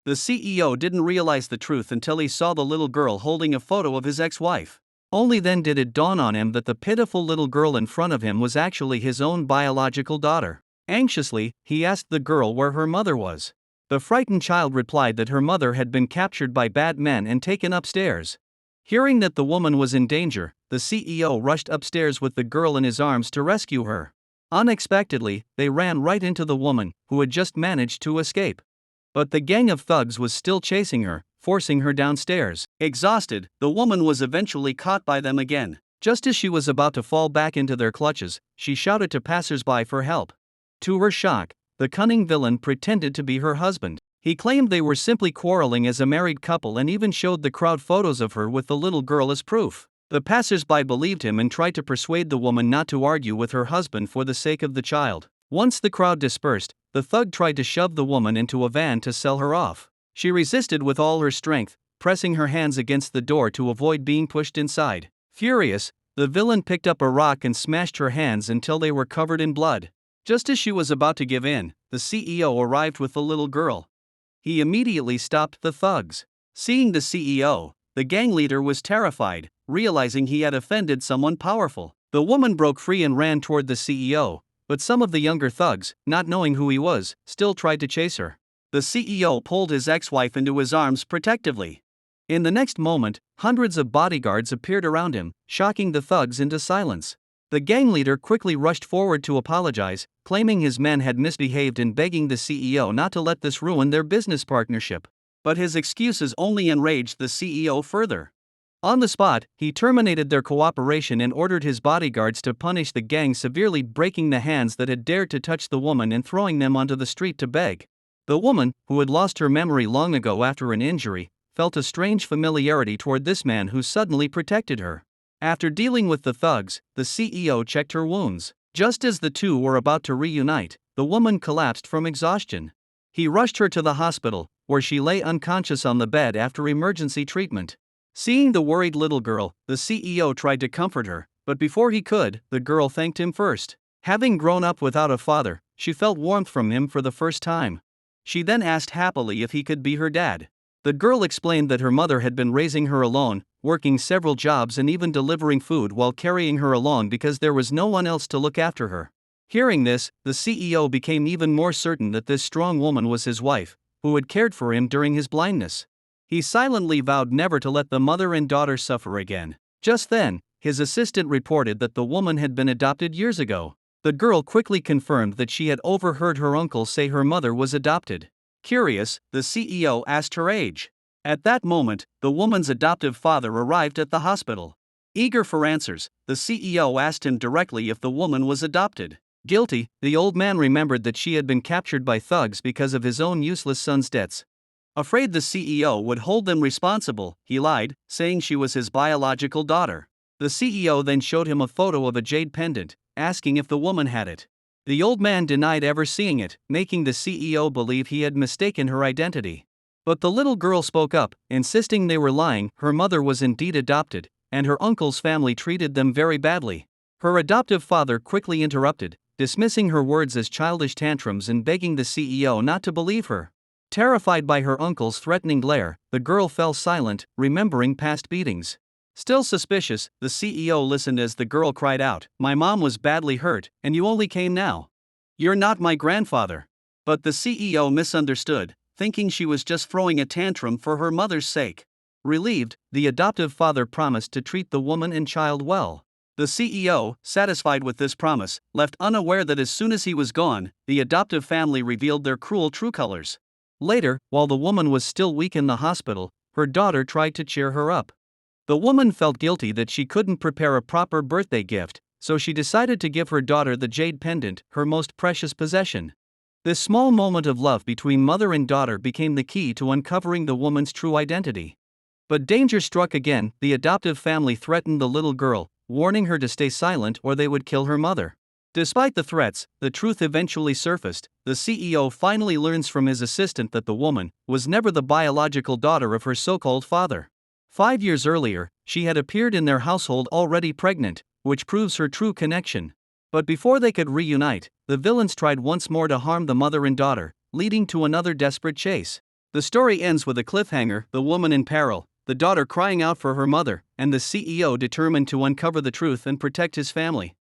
The CEO didn't realize the truth until he saw the little girl holding a photo of his ex-wife. Only then did it dawn on him that the pitiful little girl in front of him was actually his own biological daughter. Anxiously, he asked the girl where her mother was. The frightened child replied that her mother had been captured by bad men and taken upstairs. Hearing that the woman was in danger, the CEO rushed upstairs with the girl in his arms to rescue her. Unexpectedly, they ran right into the woman, who had just managed to escape. But the gang of thugs was still chasing her, forcing her downstairs. Exhausted, the woman was eventually caught by them again. Just as she was about to fall back into their clutches, she shouted to passers-by for help. To her shock, the cunning villain pretended to be her husband. He claimed they were simply quarreling as a married couple and even showed the crowd photos of her with the little girl as proof. The passers-by believed him and tried to persuade the woman not to argue with her husband for the sake of the child. Once the crowd dispersed, the thug tried to shove the woman into a van to sell her off. She resisted with all her strength, pressing her hands against the door to avoid being pushed inside. Furious, the villain picked up a rock and smashed her hands until they were covered in blood. Just as she was about to give in, the CEO arrived with the little girl. He immediately stopped the thugs. Seeing the CEO, the gang leader was terrified, realizing he had offended someone powerful. The woman broke free and ran toward the CEO, but some of the younger thugs, not knowing who he was, still tried to chase her. The CEO pulled his ex-wife into his arms protectively. In the next moment, hundreds of bodyguards appeared around him, shocking the thugs into silence. The gang leader quickly rushed forward to apologize, claiming his men had misbehaved and begging the CEO not to let this ruin their business partnership. But his excuses only enraged the CEO further. On the spot, he terminated their cooperation and ordered his bodyguards to punish the gang severely, breaking the hands that had dared to touch the woman and throwing them onto the street to beg. The woman, who had lost her memory long ago after an injury, felt a strange familiarity toward this man who suddenly protected her. After dealing with the thugs, the CEO checked her wounds. Just as the two were about to reunite, the woman collapsed from exhaustion. He rushed her to the hospital, where she lay unconscious on the bed after emergency treatment. Seeing the worried little girl, the CEO tried to comfort her, but before he could, the girl thanked him first. Having grown up without a father, she felt warmth from him for the first time. She then asked happily if he could be her dad. The girl explained that her mother had been raising her alone, working several jobs and even delivering food while carrying her along because there was no one else to look after her. Hearing this, the CEO became even more certain that this strong woman was his wife, who had cared for him during his blindness. He silently vowed never to let the mother and daughter suffer again. Just then, his assistant reported that the woman had been adopted years ago. The girl quickly confirmed that she had overheard her uncle say her mother was adopted. Curious, the CEO asked her age. At that moment, the woman's adoptive father arrived at the hospital. Eager for answers, the CEO asked him directly if the woman was adopted. Guilty, the old man remembered that she had been captured by thugs because of his own useless son's debts. Afraid the CEO would hold them responsible, he lied, saying she was his biological daughter. The CEO then showed him a photo of a jade pendant, asking if the woman had it. The old man denied ever seeing it, making the CEO believe he had mistaken her identity. But the little girl spoke up, insisting they were lying. Her mother was indeed adopted, and her uncle's family treated them very badly. Her adoptive father quickly interrupted, dismissing her words as childish tantrums and begging the CEO not to believe her. Terrified by her uncle's threatening glare, the girl fell silent, remembering past beatings. Still suspicious, the CEO listened as the girl cried out, "My mom was badly hurt, and you only came now. You're not my grandfather." But the CEO misunderstood, thinking she was just throwing a tantrum for her mother's sake. Relieved, the adoptive father promised to treat the woman and child well. The CEO, satisfied with this promise, left unaware that as soon as he was gone, the adoptive family revealed their cruel true colors. Later, while the woman was still weak in the hospital, her daughter tried to cheer her up. The woman felt guilty that she couldn't prepare a proper birthday gift, so she decided to give her daughter the jade pendant, her most precious possession. This small moment of love between mother and daughter became the key to uncovering the woman's true identity. But danger struck again. The adoptive family threatened the little girl, warning her to stay silent or they would kill her mother. Despite the threats, the truth eventually surfaced. The CEO finally learns from his assistant that the woman was never the biological daughter of her so-called father. 5 years earlier, she had appeared in their household already pregnant, which proves her true connection. But before they could reunite, the villains tried once more to harm the mother and daughter, leading to another desperate chase. The story ends with a cliffhanger: the woman in peril, the daughter crying out for her mother, and the CEO determined to uncover the truth and protect his family.